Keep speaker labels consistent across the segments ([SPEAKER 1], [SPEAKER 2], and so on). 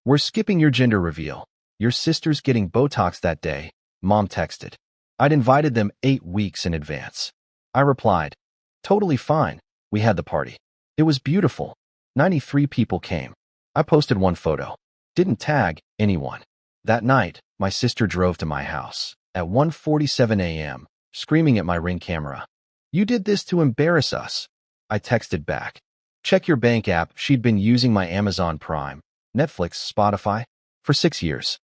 [SPEAKER 1] We're skipping your gender reveal. Your sister's getting Botox that day, Mom texted. I'd invited them 8 weeks in advance. I replied, totally fine. We had the party. It was beautiful. 93 people came. I posted one photo. Didn't tag anyone. That night, my sister drove to my house at 1:47 a.m., screaming at my Ring camera. You did this to embarrass us. I texted back. Check your bank app. She'd been using my Amazon Prime, Netflix, Spotify for 6 years.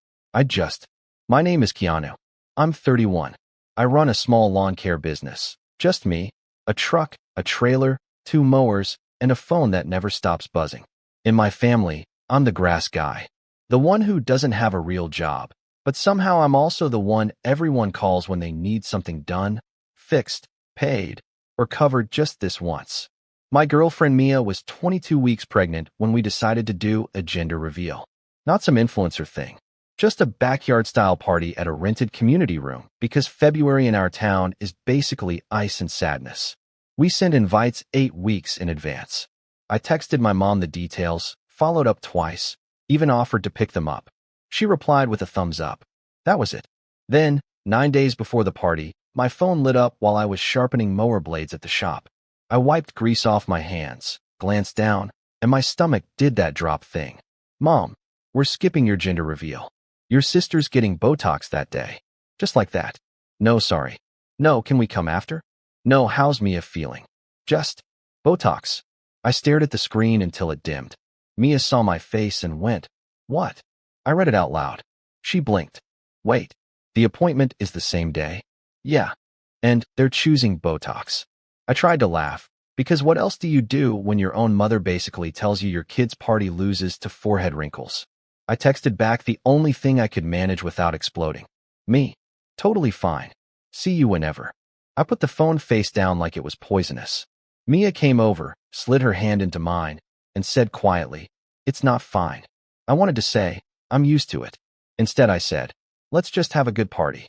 [SPEAKER 1] My name is Keanu. I'm 31. I run a small lawn care business. Just me, a truck, a trailer, 2 mowers, and a phone that never stops buzzing. In my family, I'm the grass guy. The one who doesn't have a real job, but somehow I'm also the one everyone calls when they need something done, fixed, paid, or covered just this once. My girlfriend Mia was 22 weeks pregnant when we decided to do a gender reveal. Not some influencer thing. Just a backyard-style party at a rented community room because February in our town is basically ice and sadness. We send invites 8 weeks in advance. I texted my mom the details, followed up twice, even offered to pick them up. She replied with a thumbs up. That was it. Then, 9 days before the party, my phone lit up while I was sharpening mower blades at the shop. I wiped grease off my hands, glanced down, and my stomach did that drop thing. Mom, we're skipping your gender reveal. Your sister's getting Botox that day. Just like that. No, sorry. No, can we come after? No, how's Mia feeling? Just Botox. I stared at the screen until it dimmed. Mia saw my face and went, what? I read it out loud. She blinked. Wait, the appointment is the same day? Yeah. And they're choosing Botox. I tried to laugh, because what else do you do when your own mother basically tells you your kid's party loses to forehead wrinkles? I texted back the only thing I could manage without exploding. Me. Totally fine. See you whenever. I put the phone face down like it was poisonous. Mia came over, slid her hand into mine, and said quietly, it's not fine. I wanted to say, I'm used to it. Instead I said, let's just have a good party.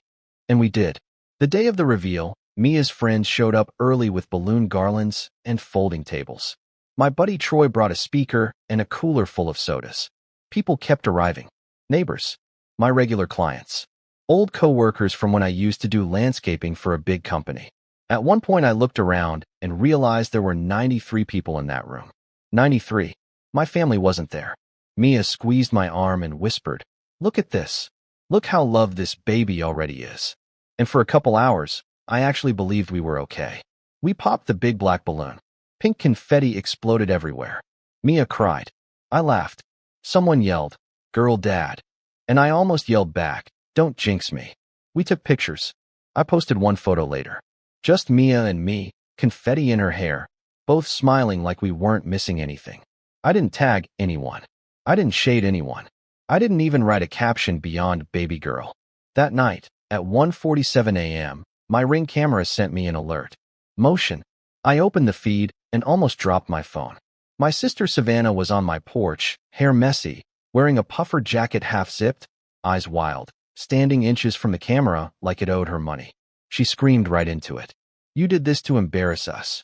[SPEAKER 1] And we did. The day of the reveal, Mia's friends showed up early with balloon garlands and folding tables. My buddy Troy brought a speaker and a cooler full of sodas. People kept arriving. Neighbors. My regular clients. Old co-workers from when I used to do landscaping for a big company. At one point I looked around and realized there were 93 people in that room. 93. My family wasn't there. Mia squeezed my arm and whispered, look at this. Look how loved this baby already is. And for a couple hours, I actually believed we were okay. We popped the big black balloon. Pink confetti exploded everywhere. Mia cried. I laughed. Someone yelled, girl dad. And I almost yelled back, don't jinx me. We took pictures. I posted one photo later. Just Mia and me, confetti in her hair, both smiling like we weren't missing anything. I didn't tag anyone. I didn't shade anyone. I didn't even write a caption beyond baby girl. That night, at 1:47 a.m., my Ring camera sent me an alert. Motion. I opened the feed and almost dropped my phone. My sister Savannah was on my porch, hair messy, wearing a puffer jacket half-zipped, eyes wild, standing inches from the camera like it owed her money. She screamed right into it. You did this to embarrass us.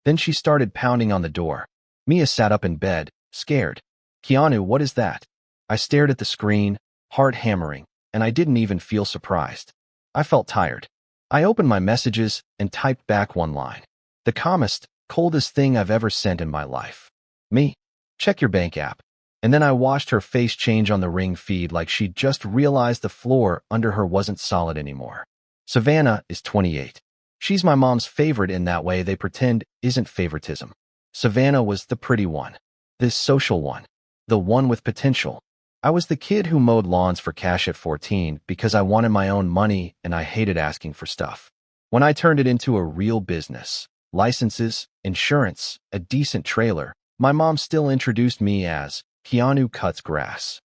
[SPEAKER 1] Then she started pounding on the door. Mia sat up in bed, scared. Keanu, what is that? I stared at the screen, heart hammering, and I didn't even feel surprised. I felt tired. I opened my messages and typed back one line. The calmest, coldest thing I've ever sent in my life. Me. Check your bank app. And then I watched her face change on the Ring feed like she'd just realized the floor under her wasn't solid anymore. Savannah is 28. She's my mom's favorite in that way they pretend isn't favoritism. Savannah was the pretty one. This social one. The one with potential. I was the kid who mowed lawns for cash at 14 because I wanted my own money and I hated asking for stuff. When I turned it into a real business, licenses, insurance, a decent trailer, my mom still introduced me as Keanu cuts grass.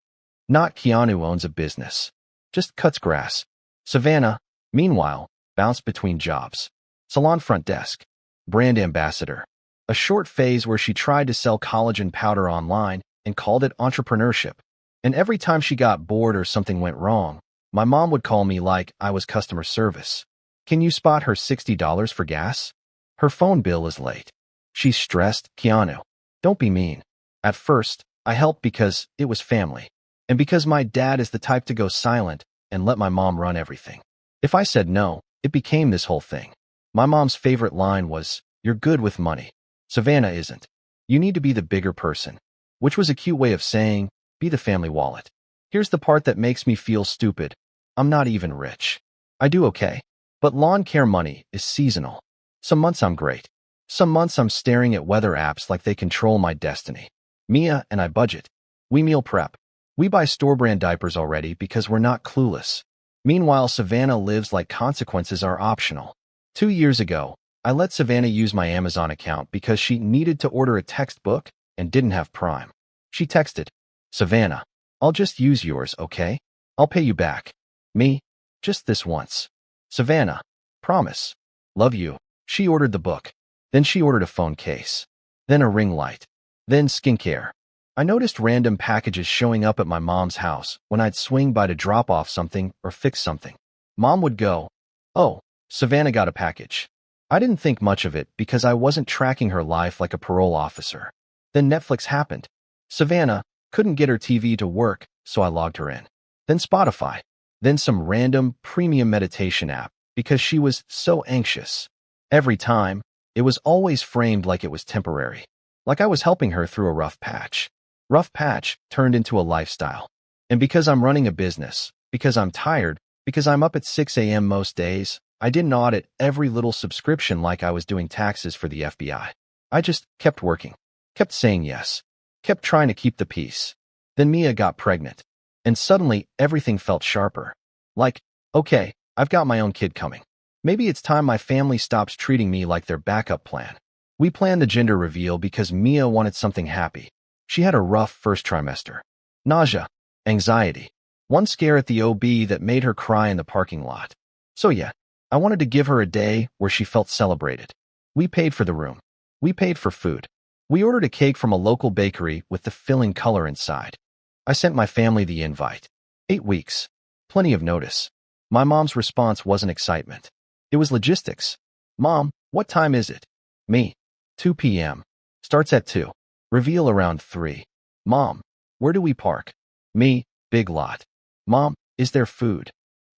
[SPEAKER 1] Not Keanu owns a business. Just cuts grass. Savannah, meanwhile, bounced between jobs. Salon front desk. Brand ambassador. A short phase where she tried to sell collagen powder online and called it entrepreneurship. And every time she got bored or something went wrong, my mom would call me like I was customer service. Can you spot her $60 for gas? Her phone bill is late. She's stressed. Keanu, don't be mean. At first, I helped because it was family. And because my dad is the type to go silent and let my mom run everything. If I said no, it became this whole thing. My mom's favorite line was, "You're good with money. Savannah isn't. You need to be the bigger person," which was a cute way of saying, be the family wallet. Here's the part that makes me feel stupid. I'm not even rich. I do okay. But lawn care money is seasonal. Some months I'm great. Some months I'm staring at weather apps like they control my destiny. Mia and I budget. We meal prep. We buy store-brand diapers already because we're not clueless. Meanwhile, Savannah lives like consequences are optional. 2 years ago, I let Savannah use my Amazon account because she needed to order a textbook and didn't have Prime. She texted, "Savannah, I'll just use yours, okay? I'll pay you back." Me, "Just this once." Savannah, "Promise. Love you." She ordered the book. Then she ordered a phone case. Then a ring light. Then skincare. I noticed random packages showing up at my mom's house when I'd swing by to drop off something or fix something. Mom would go, "Oh, Savannah got a package." I didn't think much of it because I wasn't tracking her life like a parole officer. Then Netflix happened. Savannah couldn't get her TV to work, so I logged her in. Then Spotify. Then some random premium meditation app because she was so anxious. Every time, it was always framed like it was temporary. Like I was helping her through a rough patch. Rough patch turned into a lifestyle. And because I'm running a business, because I'm tired, because I'm up at 6 a.m. most days, I didn't audit every little subscription like I was doing taxes for the FBI. I just kept working, kept saying yes, kept trying to keep the peace. Then Mia got pregnant. And suddenly, everything felt sharper. Like, okay, I've got my own kid coming. Maybe it's time my family stops treating me like their backup plan. We planned the gender reveal because Mia wanted something happy. She had a rough first trimester. Nausea, anxiety, one scare at the OB that made her cry in the parking lot. So yeah, I wanted to give her a day where she felt celebrated. We paid for the room. We paid for food. We ordered a cake from a local bakery with the filling color inside. I sent my family the invite. 8 weeks. Plenty of notice. My mom's response wasn't excitement. It was logistics. "Mom, what time is it?" Me, 2 p.m. Starts at 2. Reveal around 3. "Mom, where do we park?" Me, "Big lot." "Mom, is there food?"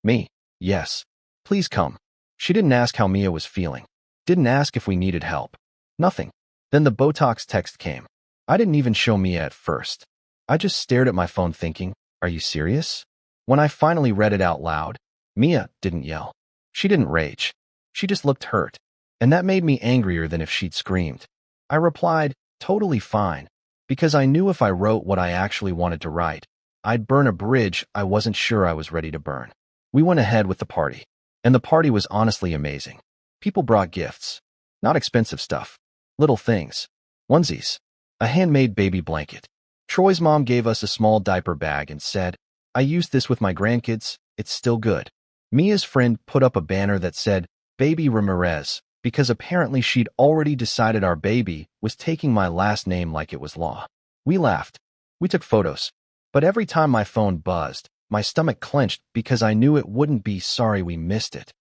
[SPEAKER 1] Me, "Yes. Please come." She didn't ask how Mia was feeling. Didn't ask if we needed help. Nothing. Then the Botox text came. I didn't even show Mia at first. I just stared at my phone thinking, are you serious? When I finally read it out loud, Mia didn't yell. She didn't rage. She just looked hurt. And that made me angrier than if she'd screamed. I replied, totally fine, because I knew if I wrote what I actually wanted to write, I'd burn a bridge I wasn't sure I was ready to burn. We went ahead with the party. And the party was honestly amazing. People brought gifts. Not expensive stuff. Little things. Onesies. A handmade baby blanket. Troy's mom gave us a small diaper bag and said, I used this with my grandkids, it's still good. Mia's friend put up a banner that said, Baby Ramirez, because apparently she'd already decided our baby was taking my last name like it was law. We laughed. We took photos. But every time my phone buzzed, my stomach clenched because I knew it wouldn't be sorry we missed it.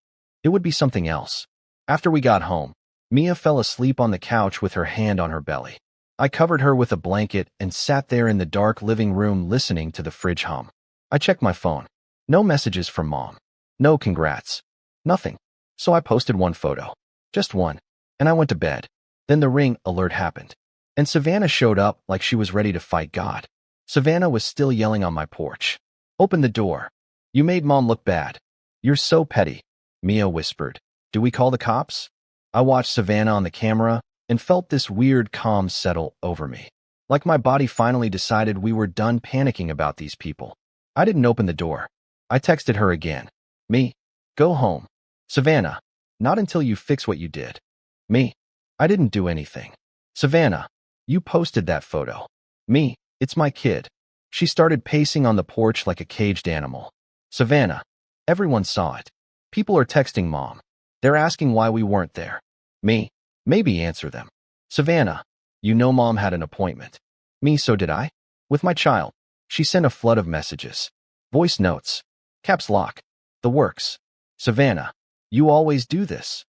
[SPEAKER 1] It would be something else. After we got home, Mia fell asleep on the couch with her hand on her belly. I covered her with a blanket and sat there in the dark living room listening to the fridge hum. I checked my phone. No messages from Mom. No congrats. Nothing. So I posted one photo. Just one. And I went to bed. Then the ring alert happened. And Savannah showed up like she was ready to fight God. Savannah was still yelling on my porch. Open the door. You made Mom look bad. You're so petty. Mia whispered. Do we call the cops? I watched Savannah on the camera and felt this weird calm settle over me. Like my body finally decided we were done panicking about these people. I didn't open the door. I texted her again. Me, go home. Savannah, not until you fix what you did. Me, I didn't do anything. Savannah, you posted that photo. Me, it's my kid. She started pacing on the porch like a caged animal. Savannah, everyone saw it. People are texting Mom. They're asking why we weren't there. Me, maybe answer them. Savannah, you know Mom had an appointment. Me, so did I? With my child. She sent a flood of messages. Voice notes. Caps lock. The works. Savannah, you always do this.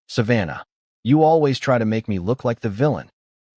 [SPEAKER 1] Savannah, you always try to make me look like the villain.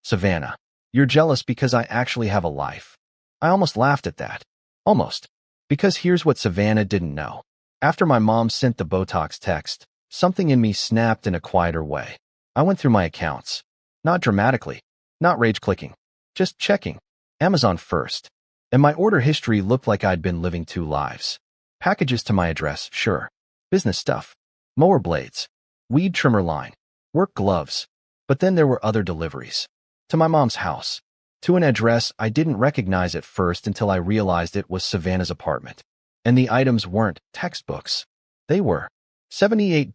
[SPEAKER 1] Savannah, you're jealous because I actually have a life. I almost laughed at that. Almost. Because here's what Savannah didn't know. After my mom sent the Botox text, something in me snapped in a quieter way. I went through my accounts. Not dramatically. Not rage-clicking. Just checking. Amazon first. And my order history looked like I'd been living two lives. Packages to my address, sure. Business stuff. Mower blades. Weed trimmer line. Work gloves. But then there were other deliveries. To my mom's house. To an address I didn't recognize at first until I realized it was Savannah's apartment. And the items weren't textbooks. They were $78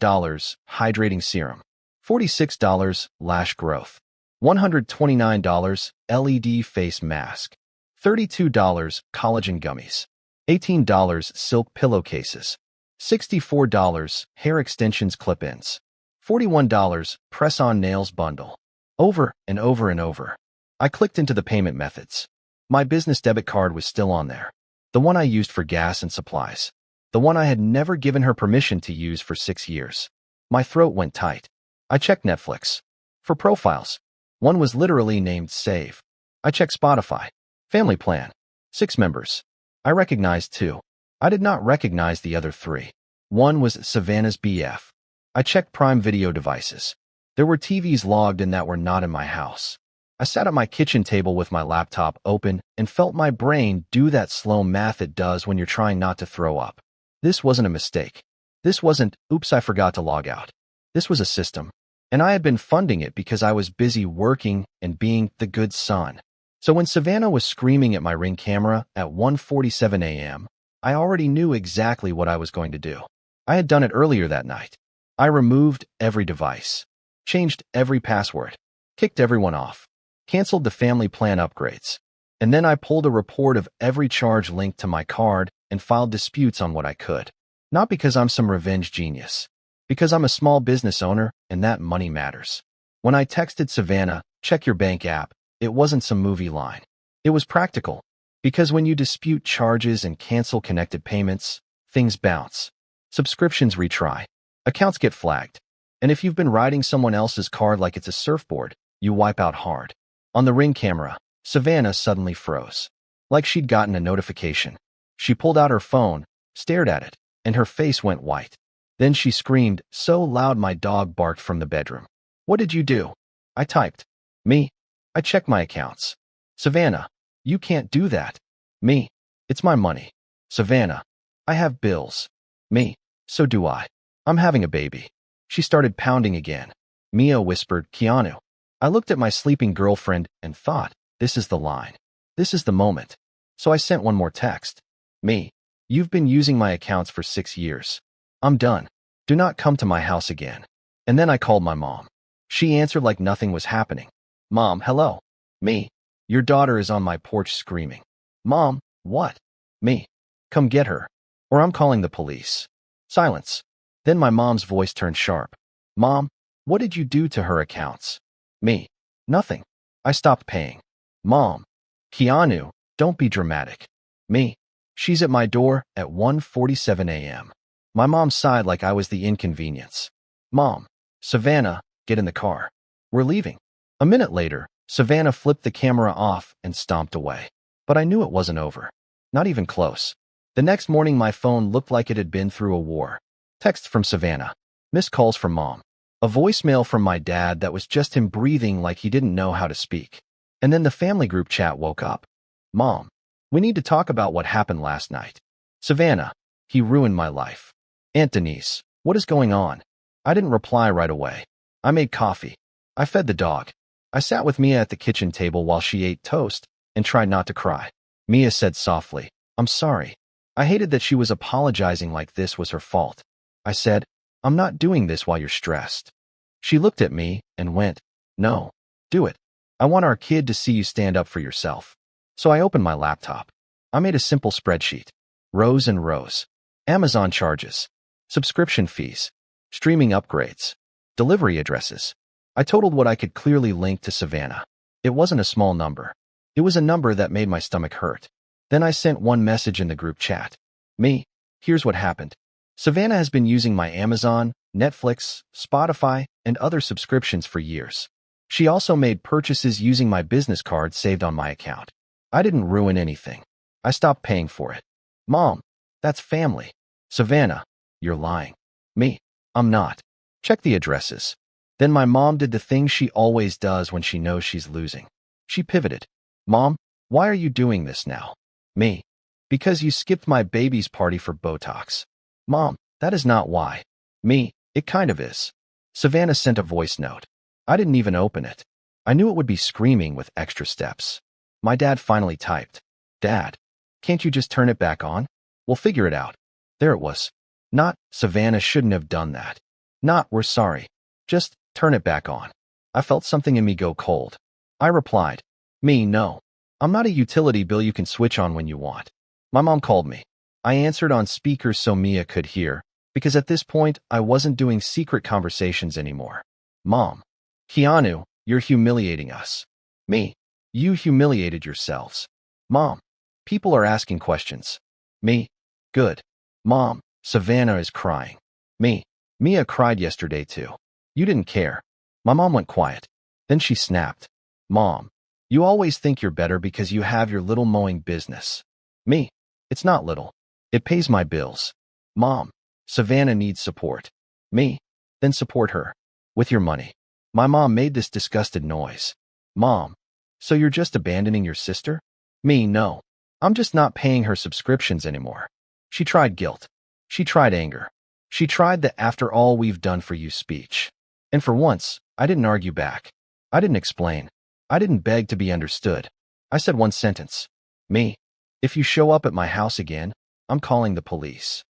[SPEAKER 1] hydrating serum, $46 lash growth, $129 LED face mask, $32 collagen gummies, $18 silk pillowcases, $64 hair extensions clip-ins, $41 press-on nails bundle. Over and over and over. I clicked into the payment methods. My business debit card was still on there. The one I used for gas and supplies. The one I had never given her permission to use for 6 years. My throat went tight. I checked Netflix. For profiles. One was literally named Save. I checked Spotify. Family plan. 6 members. I recognized 2. I did not recognize the other 3. One was Savannah's BF. I checked Prime Video devices. There were TVs logged in that were not in my house. I sat at my kitchen table with my laptop open and felt my brain do that slow math it does when you're trying not to throw up. This wasn't a mistake. This wasn't, oops, I forgot to log out. This was a system. And I had been funding it because I was busy working and being the good son. So when Savannah was screaming at my Ring camera at 1:47 a.m., I already knew exactly what I was going to do. I had done it earlier that night. I removed every device, changed every password, kicked everyone off, canceled the family plan upgrades, and then I pulled a report of every charge linked to my card and filed disputes on what I could. Not because I'm some revenge genius, because I'm a small business owner and that money matters. When I texted Savannah, check your bank app, it wasn't some movie line. It was practical, because when you dispute charges and cancel connected payments, things bounce. Subscriptions retry. Accounts get flagged. And if you've been riding someone else's card like it's a surfboard, you wipe out hard. On the Ring camera, Savannah suddenly froze. Like she'd gotten a notification. She pulled out her phone, stared at it, and her face went white. Then she screamed so loud my dog barked from the bedroom. What did you do? I typed. Me. I checked my accounts. Savannah, you can't do that. Me. It's my money. Savannah, I have bills. Me. So do I. I'm having a baby. She started pounding again. Mia whispered, Keanu. I looked at my sleeping girlfriend and thought, this is the line. This is the moment. So I sent one more text. Me. You've been using my accounts for 6 years. I'm done. Do not come to my house again. And then I called my mom. She answered like nothing was happening. Mom, hello. Me. Your daughter is on my porch screaming. Mom, what? Me. Come get her. Or I'm calling the police. Silence. Then my mom's voice turned sharp. Mom, what did you do to her accounts? Me. Nothing. I stopped paying. Mom. Keanu, don't be dramatic. Me. She's at my door at 1:47 a.m. My mom sighed like I was the inconvenience. Mom. Savannah, get in the car. We're leaving. A minute later, Savannah flipped the camera off and stomped away. But I knew it wasn't over. Not even close. The next morning my phone looked like it had been through a war. Text from Savannah. Missed calls from Mom. A voicemail from my dad that was just him breathing like he didn't know how to speak. And then the family group chat woke up. Mom, we need to talk about what happened last night. Savannah, he ruined my life. Aunt Denise, what is going on? I didn't reply right away. I made coffee. I fed the dog. I sat with Mia at the kitchen table while she ate toast and tried not to cry. Mia said softly, I'm sorry. I hated that she was apologizing like this was her fault. I said, I'm not doing this while you're stressed. She looked at me and went, no, do it. I want our kid to see you stand up for yourself. So I opened my laptop. I made a simple spreadsheet. Rows and rows. Amazon charges. Subscription fees. Streaming upgrades. Delivery addresses. I totaled what I could clearly link to Savannah. It wasn't a small number. It was a number that made my stomach hurt. Then I sent one message in the group chat. Me, here's what happened. Savannah has been using my Amazon, Netflix, Spotify, and other subscriptions for years. She also made purchases using my business card saved on my account. I didn't ruin anything. I stopped paying for it. Mom, that's family. Savannah, you're lying. Me, I'm not. Check the addresses. Then my mom did the thing she always does when she knows she's losing. She pivoted. Mom, why are you doing this now? Me, because you skipped my baby's party for Botox. Mom, that is not why. Me, it kind of is. Savannah sent a voice note. I didn't even open it. I knew it would be screaming with extra steps. My dad finally typed. Dad, can't you just turn it back on? We'll figure it out. There it was. Not, Savannah shouldn't have done that. Not, we're sorry. Just turn it back on. I felt something in me go cold. I replied. Me, no. I'm not a utility bill you can switch on when you want. My mom called me. I answered on speaker so Mia could hear, because at this point, I wasn't doing secret conversations anymore. Mom. Keanu, you're humiliating us. Me. You humiliated yourselves. Mom. People are asking questions. Me. Good. Mom. Savannah is crying. Me. Mia cried yesterday too. You didn't care. My mom went quiet. Then she snapped. Mom. You always think you're better because you have your little mowing business. Me. It's not little. It pays my bills. Mom. Savannah needs support. Me. Then support her. With your money. My mom made this disgusted noise. Mom. So you're just abandoning your sister? Me, no. I'm just not paying her subscriptions anymore. She tried guilt. She tried anger. She tried the after all we've done for you speech. And for once, I didn't argue back. I didn't explain. I didn't beg to be understood. I said one sentence. Me. If you show up at my house again, I'm calling the police.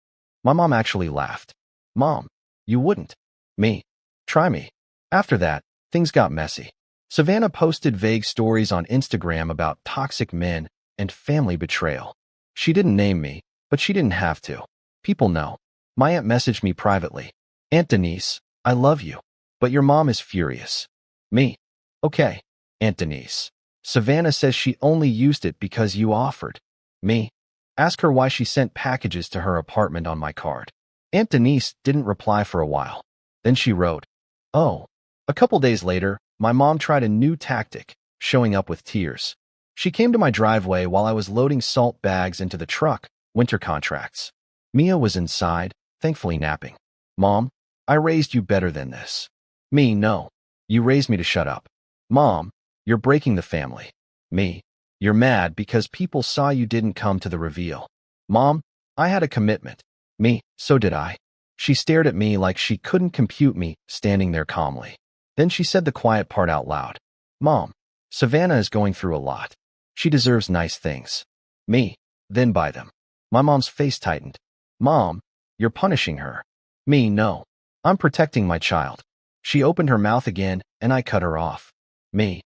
[SPEAKER 1] My mom actually laughed. Mom, you wouldn't. Me. Try me. After that, things got messy. Savannah posted vague stories on Instagram about toxic men and family betrayal. She didn't name me, but she didn't have to. People know. My aunt messaged me privately. Aunt Denise, I love you, but your mom is furious. Me. Okay, Aunt Denise. Savannah says she only used it because you offered. Me. Ask her why she sent packages to her apartment on my card. Aunt Denise didn't reply for a while. Then she wrote, oh. A couple days later, my mom tried a new tactic, showing up with tears. She came to my driveway while I was loading salt bags into the truck, winter contracts. Mia was inside, thankfully napping. Mom, I raised you better than this. Me, no. You raised me to shut up. Mom, you're breaking the family. Me, you're mad because people saw you didn't come to the reveal. Mom, I had a commitment. Me, so did I. She stared at me like she couldn't compute me, standing there calmly. Then she said the quiet part out loud. Mom, Savannah is going through a lot. She deserves nice things. Me, then buy them. My mom's face tightened. Mom, you're punishing her. Me, no. I'm protecting my child. She opened her mouth again, and I cut her off. Me.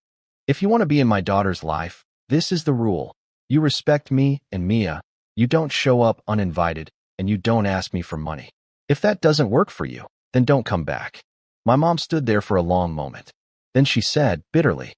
[SPEAKER 1] If you want to be in my daughter's life, this is the rule. You respect me and Mia. You don't show up uninvited, and you don't ask me for money. If that doesn't work for you, then don't come back. My mom stood there for a long moment. Then she said, bitterly,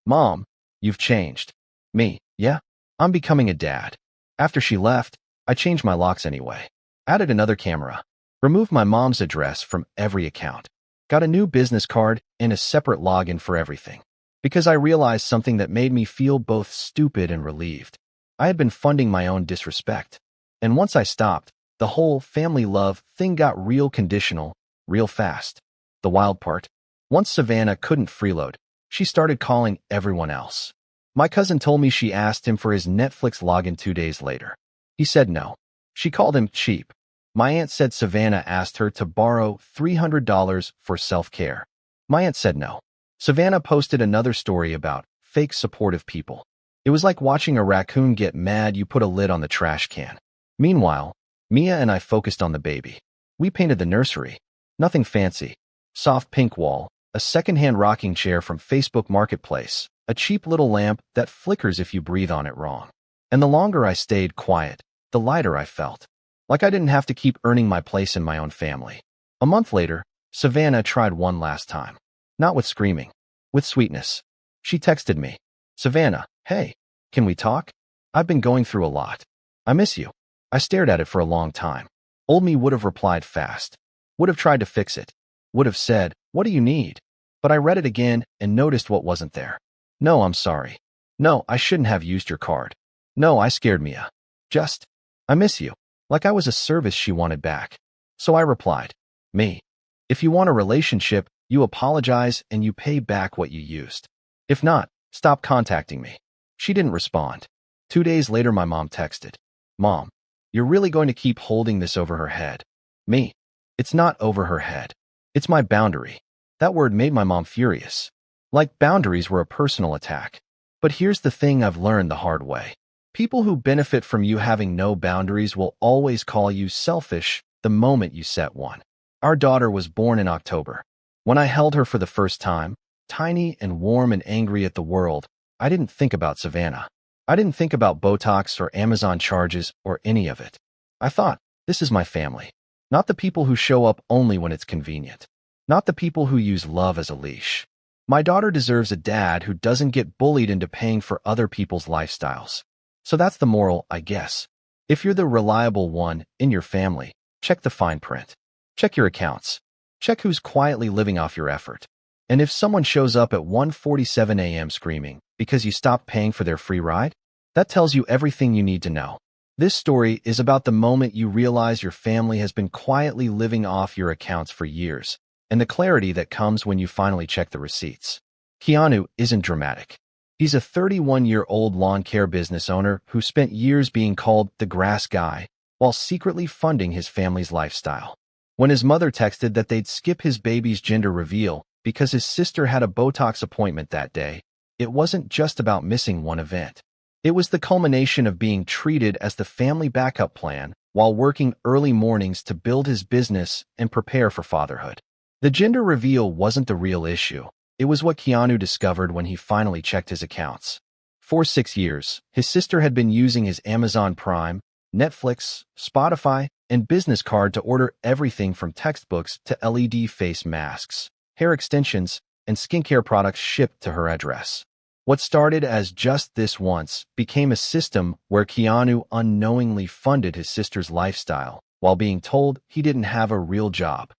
[SPEAKER 1] Mom, you've changed. Me, yeah, I'm becoming a dad. After she left, I changed my locks anyway. Added another camera. Removed my mom's address from every account. Got a new business card and a separate login for everything. Because I realized something that made me feel both stupid and relieved. I had been funding my own disrespect. And once I stopped, the whole family love thing got real conditional, real fast. The wild part, once Savannah couldn't freeload, she started calling everyone else. My cousin told me she asked him for his Netflix login 2 days later. He said no. She called him cheap. My aunt said Savannah asked her to borrow $300 for self-care. My aunt said no. Savannah posted another story about fake supportive people. It was like watching a raccoon get mad you put a lid on the trash can. Meanwhile, Mia and I focused on the baby. We painted the nursery. Nothing fancy. Soft pink wall, a secondhand rocking chair from Facebook Marketplace, a cheap little lamp that flickers if you breathe on it wrong. And the longer I stayed quiet, the lighter I felt. Like I didn't have to keep earning my place in my own family. A month later, Savannah tried one last time. Not with screaming. With sweetness. She texted me. Savannah, hey, can we talk? I've been going through a lot. I miss you. I stared at it for a long time. Old me would have replied fast. Would have tried to fix it. Would have said, what do you need? But I read it again and noticed what wasn't there. No, I'm sorry. No, I shouldn't have used your card. No, I scared Mia. Just, I miss you. Like I was a service she wanted back. So I replied, me. If you want a relationship, you apologize and you pay back what you used. If not, stop contacting me. She didn't respond. 2 days later, my mom texted, Mom, you're really going to keep holding this over her head? Me. It's not over her head. It's my boundary. That word made my mom furious. Like boundaries were a personal attack. But here's the thing I've learned the hard way. People who benefit from you having no boundaries will always call you selfish the moment you set one. Our daughter was born in October. When I held her for the first time, tiny and warm and angry at the world, I didn't think about Savannah. I didn't think about Botox or Amazon charges or any of it. I thought, this is my family. Not the people who show up only when it's convenient. Not the people who use love as a leash. My daughter deserves a dad who doesn't get bullied into paying for other people's lifestyles. So that's the moral, I guess. If you're the reliable one in your family, check the fine print. Check your accounts. Check who's quietly living off your effort. And if someone shows up at 1:47 a.m. screaming because you stopped paying for their free ride, that tells you everything you need to know. This story is about the moment you realize your family has been quietly living off your accounts for years, and the clarity that comes when you finally check the receipts. Keanu isn't dramatic. He's a 31-year-old lawn care business owner who spent years being called the grass guy while secretly funding his family's lifestyle. When his mother texted that they'd skip his baby's gender reveal because his sister had a Botox appointment that day, it wasn't just about missing one event. It was the culmination of being treated as the family backup plan while working early mornings to build his business and prepare for fatherhood. The gender reveal wasn't the real issue. It was what Keanu discovered when he finally checked his accounts. For 6 years, his sister had been using his Amazon Prime, Netflix, Spotify, and business card to order everything from textbooks to LED face masks, hair extensions, and skincare products shipped to her address. What started as just this once became a system where Keanu unknowingly funded his sister's lifestyle while being told he didn't have a real job.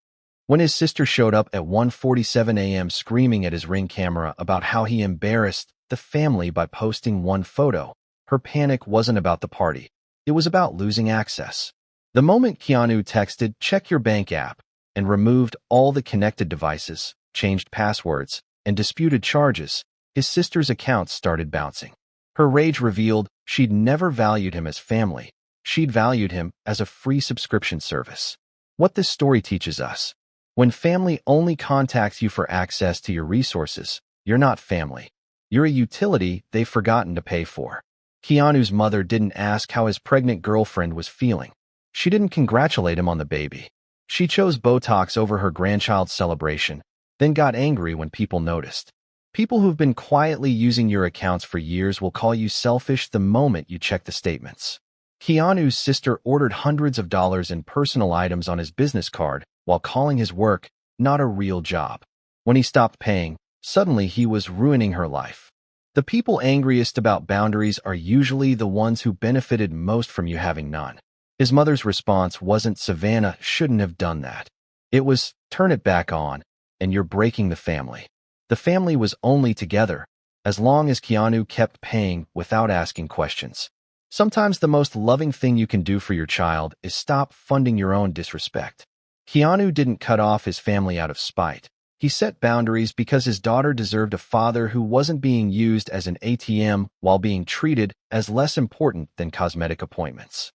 [SPEAKER 1] When his sister showed up at 1:47 a.m. screaming at his Ring camera about how he embarrassed the family by posting one photo, her panic wasn't about the party. It was about losing access. The moment Keanu texted, "Check your bank app," and removed all the connected devices, changed passwords, and disputed charges, his sister's accounts started bouncing. Her rage revealed she'd never valued him as family. She'd valued him as a free subscription service. What this story teaches us: when family only contacts you for access to your resources, you're not family. You're a utility they've forgotten to pay for. Keanu's mother didn't ask how his pregnant girlfriend was feeling. She didn't congratulate him on the baby. She chose Botox over her grandchild's celebration, then got angry when people noticed. People who've been quietly using your accounts for years will call you selfish the moment you check the statements. Keanu's sister ordered hundreds of dollars in personal items on his business card while calling his work not a real job. When he stopped paying, suddenly he was ruining her life. The people angriest about boundaries are usually the ones who benefited most from you having none. His mother's response wasn't, "Savannah shouldn't have done that." It was, "Turn it back on, and you're breaking the family." The family was only together as long as Keanu kept paying without asking questions. Sometimes the most loving thing you can do for your child is stop funding your own disrespect. Keanu didn't cut off his family out of spite. He set boundaries because his daughter deserved a father who wasn't being used as an ATM while being treated as less important than cosmetic appointments.